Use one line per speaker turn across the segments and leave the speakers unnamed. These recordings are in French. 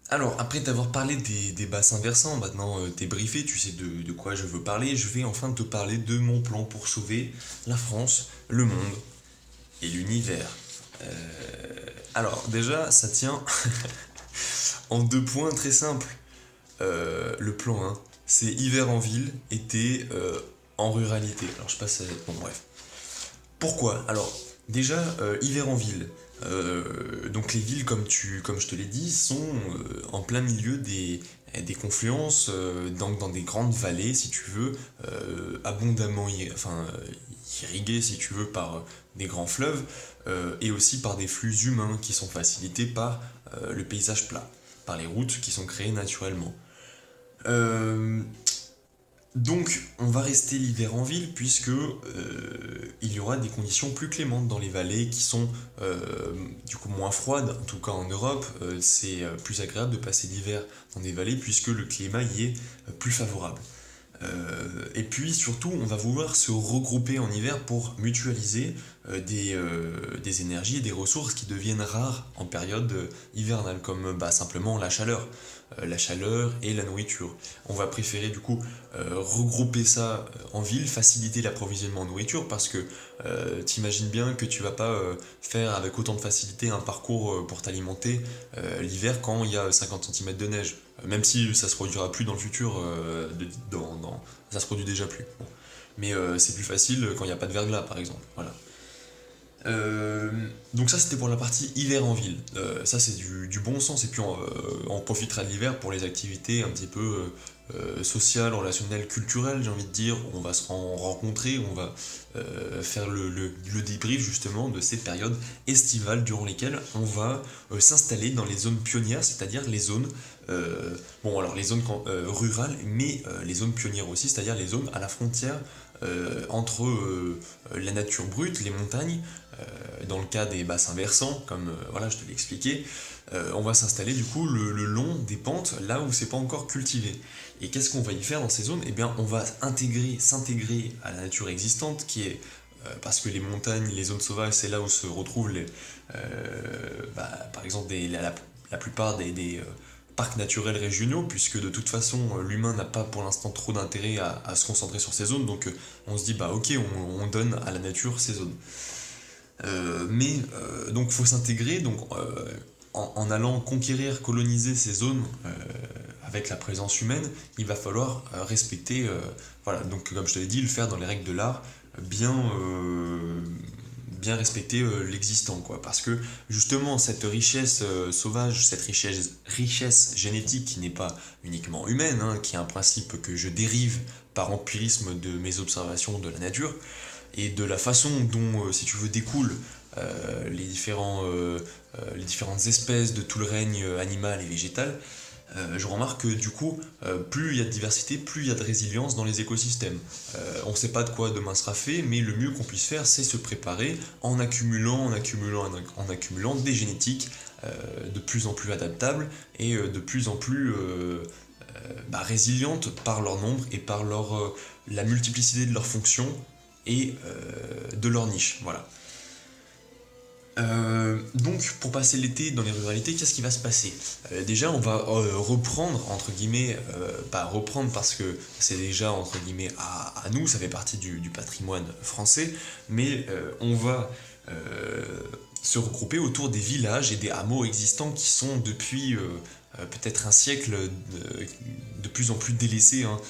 Alors, après t'avoir parlé des bassins versants, maintenant t'es briefé, tu sais de quoi je veux parler, je vais enfin te parler de mon plan pour sauver la France, le monde et l'univers. Alors, déjà, ça tient en deux points très simples. Le plan 1, c'est hiver en ville, été en ruralité. Alors, je passe à... Bon, bref. Pourquoi? Alors, déjà, hiver en ville. Donc les villes, comme je te l'ai dit, sont en plein milieu des confluences, dans des grandes vallées, si tu veux, abondamment irriguées, si tu veux, par des grands fleuves, et aussi par des flux humains qui sont facilités par le paysage plat, par les routes qui sont créées naturellement. Euh, donc, on va rester l'hiver en ville puisque il y aura des conditions plus clémentes dans les vallées qui sont du coup moins froides. En tout cas en Europe, c'est plus agréable de passer l'hiver dans des vallées puisque le climat y est plus favorable. Et puis surtout, on va vouloir se regrouper en hiver pour mutualiser des énergies et des ressources qui deviennent rares en période hivernale, comme bah, simplement la chaleur et la nourriture. On va préférer du coup regrouper ça en ville, faciliter l'approvisionnement en nourriture parce que t'imagines bien que tu vas pas faire avec autant de facilité un parcours pour t'alimenter l'hiver quand il y a 50 centimètres de neige. Même si ça se produira plus dans le futur, ça se produit déjà plus. Bon. Mais c'est plus facile quand il n'y a pas de verglas par exemple. Voilà. Euh, donc ça c'était pour la partie hiver en ville. Ça c'est du bon sens et puis on profitera de l'hiver pour les activités un petit peu sociales, relationnelles, culturelles j'ai envie de dire. On va se rencontrer, on va faire le débrief justement de ces périodes estivales durant lesquelles on va s'installer dans les zones pionnières, c'est-à-dire les zones bon alors les zones rurales mais les zones pionnières aussi, c'est-à-dire les zones à la frontière entre la nature brute, les montagnes, dans le cas des bassins versants, comme voilà, je te l'ai expliqué, on va s'installer du coup le long des pentes, là où c'est pas encore cultivé. Et qu'est-ce qu'on va y faire dans ces zones? Eh bien, on va s'intégrer à la nature existante, qui est parce que les montagnes, les zones sauvages, c'est là où se retrouvent par exemple la plupart des parcs naturels régionaux, puisque de toute façon l'humain n'a pas pour l'instant trop d'intérêt à se concentrer sur ces zones, donc on se dit bah ok on donne à la nature ces zones. Donc faut s'intégrer, donc en allant conquérir, coloniser ces zones avec la présence humaine, il va falloir respecter, voilà, donc comme je te l'ai dit, le faire dans les règles de l'art, bien, bien respecter l'existant, quoi. Parce que justement, cette richesse sauvage, cette richesse génétique qui n'est pas uniquement humaine, hein, qui est un principe que je dérive par empirisme de mes observations de la nature, et de la façon dont, si tu veux, découlent les différentes espèces de tout le règne animal et végétal, je remarque que du coup, plus il y a de diversité, plus il y a de résilience dans les écosystèmes. On ne sait pas de quoi demain sera fait, mais le mieux qu'on puisse faire, c'est se préparer en accumulant des génétiques de plus en plus adaptables et de plus en plus résilientes par leur nombre et par la multiplicité de leurs fonctions et de leur niche. Voilà. Donc, pour passer l'été dans les ruralités, qu'est-ce qui va se passer? Déjà, on va reprendre, entre guillemets, pas reprendre parce que c'est déjà, entre guillemets, à nous, ça fait partie du patrimoine français, mais on va se regrouper autour des villages et des hameaux existants qui sont depuis peut-être un siècle de plus en plus délaissés, hein.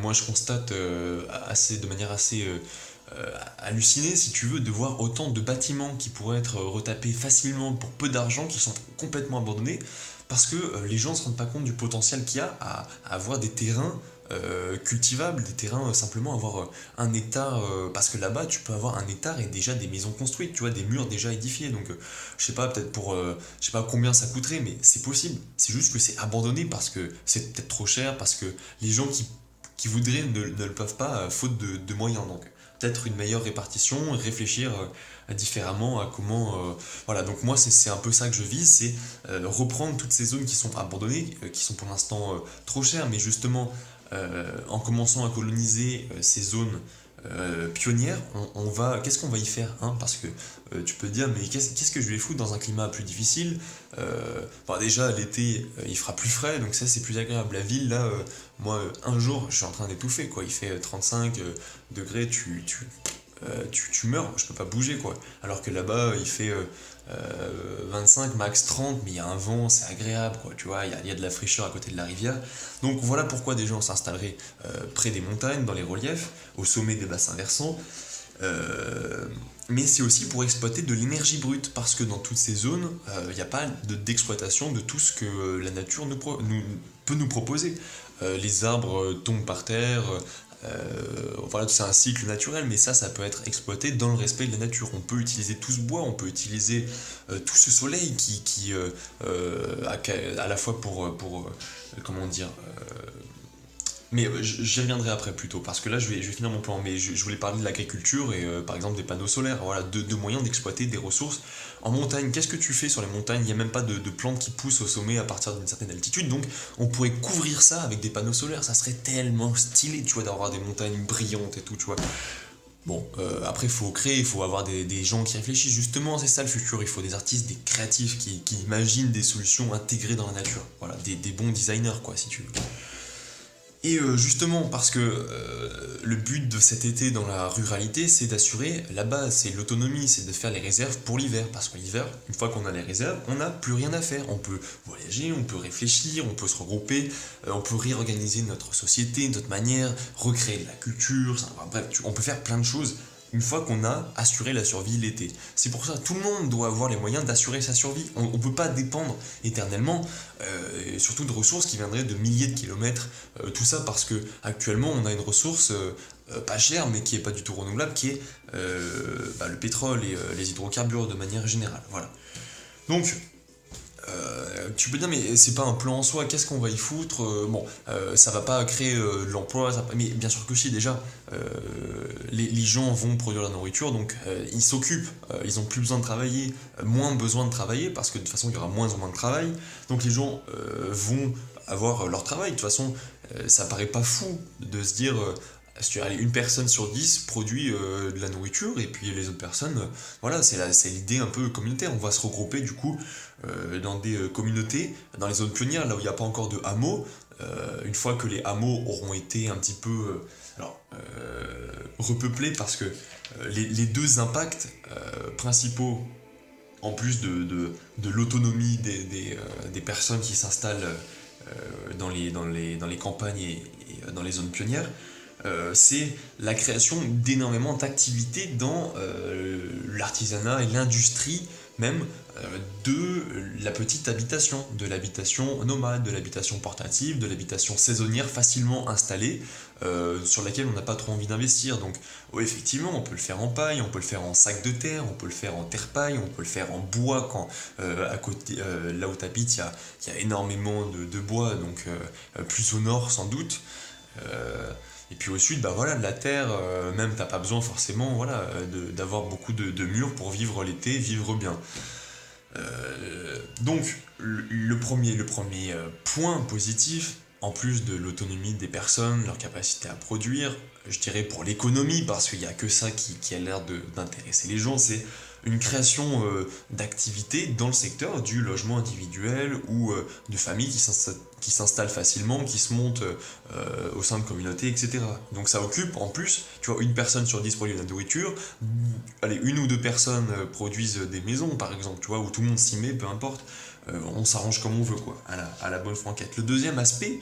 Moi, je constate de manière assez halluciné, si tu veux, de voir autant de bâtiments qui pourraient être retapés facilement pour peu d'argent, qui sont complètement abandonnés, parce que les gens ne se rendent pas compte du potentiel qu'il y a à avoir des terrains cultivables, des terrains simplement avoir un hectare, parce que là-bas tu peux avoir un hectare et déjà des maisons construites, tu vois, des murs déjà édifiés, donc je sais pas, peut-être je sais pas combien ça coûterait, mais c'est possible, c'est juste que c'est abandonné parce que c'est peut-être trop cher, parce que les gens qui voudraient ne le peuvent pas, faute de moyens, donc peut-être une meilleure répartition, réfléchir différemment à comment... voilà, donc moi c'est un peu ça que je vise, c'est reprendre toutes ces zones qui sont abandonnées, qui sont pour l'instant trop chères, mais justement en commençant à coloniser ces zones pionnière, qu'est-ce qu'on va y faire, hein? Parce que tu peux te dire, mais qu'est-ce que je vais foutre dans un climat plus difficile? Déjà, l'été, il fera plus frais, donc ça, c'est plus agréable. La ville, là, moi, un jour, je suis en train d'étouffer, quoi. Il fait 35 degrés, tu meurs, je peux pas bouger, quoi. Alors que là-bas, il fait 25, max 30, mais il y a un vent, c'est agréable, quoi, tu vois, il y a de la fraîcheur à côté de la rivière. Donc voilà pourquoi des gens s'installeraient près des montagnes, dans les reliefs, au sommet des bassins versants. Mais c'est aussi pour exploiter de l'énergie brute, parce que dans toutes ces zones, il n'y a pas d'exploitation de tout ce que la nature peut nous proposer. Les arbres tombent par terre, voilà, c'est un cycle naturel, mais ça peut être exploité dans le respect de la nature. On peut utiliser tout ce bois, on peut utiliser tout ce soleil à la fois pour comment dire, mais j'y reviendrai après plutôt, parce que là je vais finir mon plan, mais je voulais parler de l'agriculture et par exemple des panneaux solaires, voilà, deux moyens d'exploiter des ressources en montagne. Qu'est-ce que tu fais sur les montagnes? Il n'y a même pas de plantes qui poussent au sommet à partir d'une certaine altitude, donc on pourrait couvrir ça avec des panneaux solaires, ça serait tellement stylé, tu vois, d'avoir des montagnes brillantes et tout, tu vois. Bon, après, il faut créer, il faut avoir des gens qui réfléchissent. Justement, c'est ça le futur. Il faut des artistes, des créatifs qui imaginent des solutions intégrées dans la nature. Voilà, des bons designers, quoi, si tu veux. Et justement, parce que le but de cet été dans la ruralité, c'est d'assurer la base, c'est l'autonomie, c'est de faire les réserves pour l'hiver. Parce que l'hiver, une fois qu'on a les réserves, on n'a plus rien à faire. On peut voyager, on peut réfléchir, on peut se regrouper, on peut réorganiser notre société, notre manière, recréer de la culture, bref, on peut faire plein de choses une fois qu'on a assuré la survie l'été. C'est pour ça que tout le monde doit avoir les moyens d'assurer sa survie. On ne peut pas dépendre éternellement, surtout de ressources qui viendraient de milliers de kilomètres. Tout ça parce que actuellement on a une ressource pas chère, mais qui n'est pas du tout renouvelable, qui est le pétrole et les hydrocarbures de manière générale. Voilà. Donc, tu peux dire, mais c'est pas un plan en soi, qu'est-ce qu'on va y foutre? Ça va pas créer de l'emploi, mais bien sûr que si, déjà, les gens vont produire la nourriture, donc ils s'occupent, ils ont plus besoin de travailler, moins besoin de travailler, parce que de toute façon il y aura moins en moins de travail, donc les gens vont avoir leur travail. De toute façon, ça paraît pas fou de se dire. Allez, une personne sur 10 produit de la nourriture et puis les autres personnes, voilà, c'est l'idée un peu communautaire. On va se regrouper du coup dans des communautés, dans les zones pionnières, là où il n'y a pas encore de hameaux. Une fois que les hameaux auront été un petit peu repeuplés, parce que les deux impacts principaux, en plus de l'autonomie des personnes qui s'installent dans les campagnes et dans les zones pionnières, c'est la création d'énormément d'activités dans l'artisanat et l'industrie même de la petite habitation, de l'habitation nomade, de l'habitation portative, de l'habitation saisonnière facilement installée, sur laquelle on n'a pas trop envie d'investir. Donc oui, effectivement, on peut le faire en paille, on peut le faire en sac de terre, on peut le faire en terre-paille, on peut le faire en bois quand à côté, là où tu habites, il y a énormément de bois, donc plus au nord sans doute. Et puis au sud, bah voilà, de la terre, même t'as pas besoin forcément, voilà, d'avoir beaucoup de murs pour vivre l'été, vivre bien. Donc le premier point positif, en plus de l'autonomie des personnes, leur capacité à produire, je dirais pour l'économie, parce qu'il n'y a que ça qui a l'air d'intéresser les gens, c'est une création d'activités dans le secteur du logement individuel ou de familles qui s'installent facilement, qui se montent au sein de communautés, etc. Donc ça occupe en plus, tu vois, une personne sur 10 produit de la nourriture, allez, une ou deux personnes produisent des maisons par exemple, tu vois, où tout le monde s'y met, peu importe, on s'arrange comme on veut, quoi, à la bonne franquette. Le deuxième aspect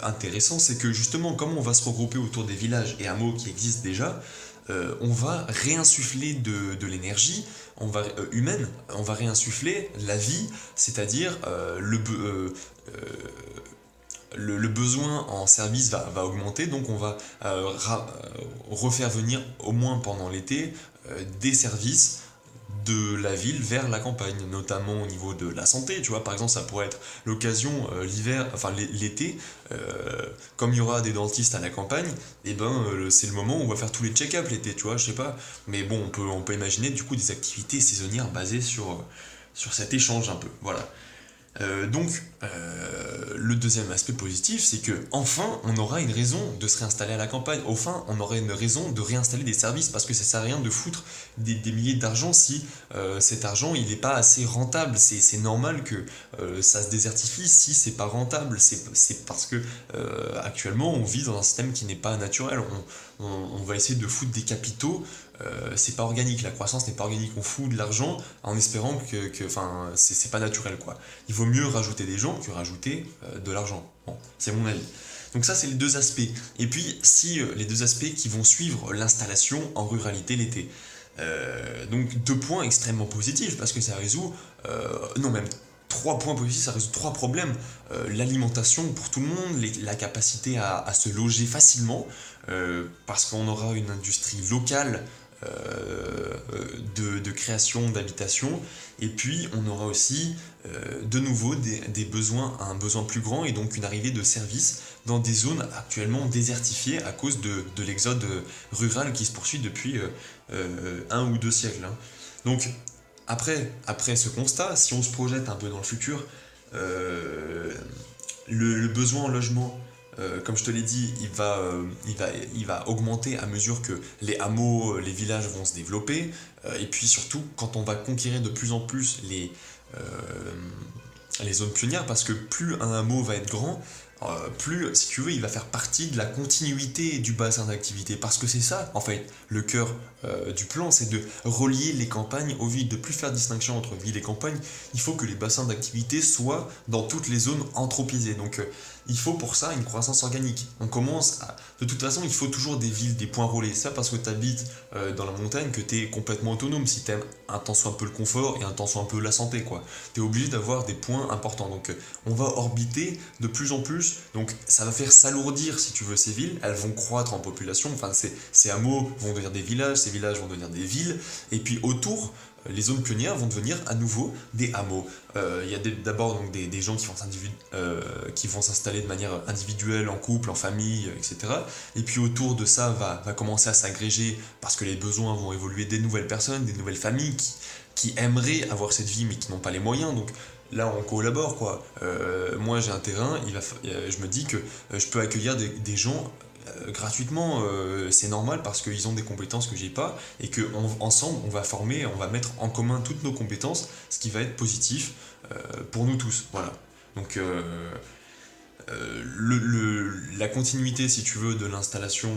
intéressant, c'est que justement, comme on va se regrouper autour des villages et hameaux qui existent déjà, on va réinsuffler de l'énergie humaine, on va réinsuffler la vie, c'est-à-dire le besoin en service va augmenter, donc on va refaire venir, au moins pendant l'été, des services de la ville vers la campagne, notamment au niveau de la santé, tu vois, par exemple ça pourrait être l'occasion l'été, comme il y aura des dentistes à la campagne, et c'est le moment où on va faire tous les check-ups l'été, tu vois, je sais pas, mais bon, on peut imaginer du coup des activités saisonnières basées sur cet échange un peu, voilà. Le deuxième aspect positif, c'est que enfin, on aura une raison de se réinstaller à la campagne. Enfin, on aura une raison de réinstaller des services parce que ça sert à rien de foutre des milliers d'argent si cet argent il n'est pas assez rentable. C'est normal que ça se désertifie si c'est pas rentable. C'est parce que actuellement, on vit dans un système qui n'est pas naturel. On va essayer de foutre des capitaux. C'est pas organique, la croissance n'est pas organique. On fout de l'argent en espérant enfin, c'est pas naturel quoi. Il vaut mieux rajouter des gens que rajouter de l'argent. Bon, c'est mon avis. Donc ça, c'est les deux aspects. Et puis, si les deux aspects qui vont suivre l'installation en ruralité l'été. Donc deux points extrêmement positifs parce que ça résout, non même trois points positifs, ça résout trois problèmes. L'alimentation pour tout le monde, la capacité à se loger facilement, parce qu'on aura une industrie locale de création d'habitation, et puis on aura aussi de nouveau des besoins, un besoin plus grand et donc une arrivée de services dans des zones actuellement désertifiées à cause de l'exode rural qui se poursuit depuis un ou deux siècles. Hein. Donc après ce constat, si on se projette un peu dans le futur, euh, le besoin en logement, comme je te l'ai dit, il va augmenter à mesure que les hameaux, les villages vont se développer. Et puis surtout, quand on va conquérir de plus en plus euh, les zones pionnières, parce que plus un hameau va être grand, plus, si tu veux, il va faire partie de la continuité du bassin d'activité. Parce que c'est ça, en fait, le cœur du plan, c'est de relier les campagnes aux villes, de plus faire distinction entre ville et campagne. Il faut que les bassins d'activité soient dans toutes les zones anthropisées. Donc, il faut pour ça une croissance organique. De toute façon, il faut toujours des villes, des points relais. Ça parce que tu habites dans la montagne, que tu es complètement autonome. Si tu aimes un temps soit un peu le confort et un temps soit un peu la santé, quoi. Tu es obligé d'avoir des points importants. Donc, on va orbiter de plus en plus. Donc, ça va faire s'alourdir, si tu veux, ces villes. Elles vont croître en population. Enfin, ces hameaux vont devenir des villages, ces villages vont devenir des villes. Et puis, autour, les zones pionnières vont devenir à nouveau des hameaux. Il y a d'abord donc des gens qui vont s'installer de manière individuelle, en couple, en famille, etc. Et puis autour de ça va commencer à s'agréger, parce que les besoins vont évoluer, des nouvelles personnes, des nouvelles familles qui aimeraient avoir cette vie mais qui n'ont pas les moyens. Donc là on collabore quoi. Moi j'ai un terrain, je me dis que je peux accueillir des gens gratuitement, c'est normal parce qu'ils ont des compétences que j'ai pas et que ensemble on va former, on va mettre en commun toutes nos compétences, ce qui va être positif pour nous tous. Voilà. Donc la continuité, si tu veux, de l'installation,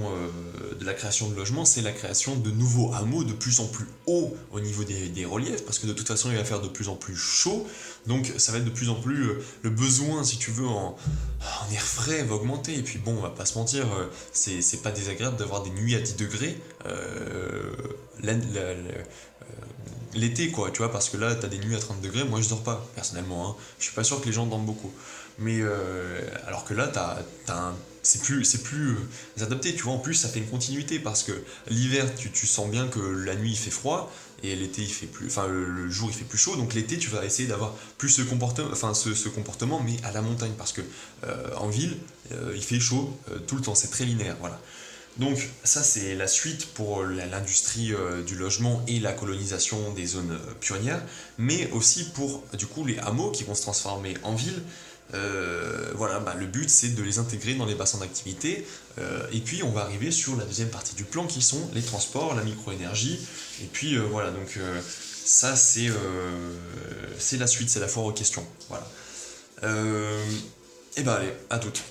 de la création de logements, c'est la création de nouveaux hameaux de plus en plus haut au niveau des reliefs, parce que de toute façon, il va faire de plus en plus chaud, donc ça va être de plus en plus le besoin, si tu veux, en air frais va augmenter. Et puis bon, on va pas se mentir, c'est pas désagréable d'avoir des nuits à 10 degrés l'été, quoi, tu vois, parce que là, t'as des nuits à 30 degrés, moi je dors pas, personnellement, hein. Je suis pas sûr que les gens dorment beaucoup. Mais alors que là, c'est plus adapté, tu vois. En plus, ça fait une continuité parce que l'hiver, tu sens bien que la nuit il fait froid et l'été il fait plus, enfin le jour il fait plus chaud. Donc l'été, tu vas essayer d'avoir plus ce comportement, mais à la montagne parce que en ville, il fait chaud tout le temps. C'est très linéaire, voilà. Donc ça c'est la suite pour l'industrie du logement et la colonisation des zones pionnières, mais aussi pour du coup les hameaux qui vont se transformer en ville. Voilà, le but c'est de les intégrer dans les bassins d'activité, et puis on va arriver sur la deuxième partie du plan qui sont les transports, la microénergie, et puis voilà, donc ça c'est la suite, c'est la foire aux questions. Voilà. Et ben allez, à toutes.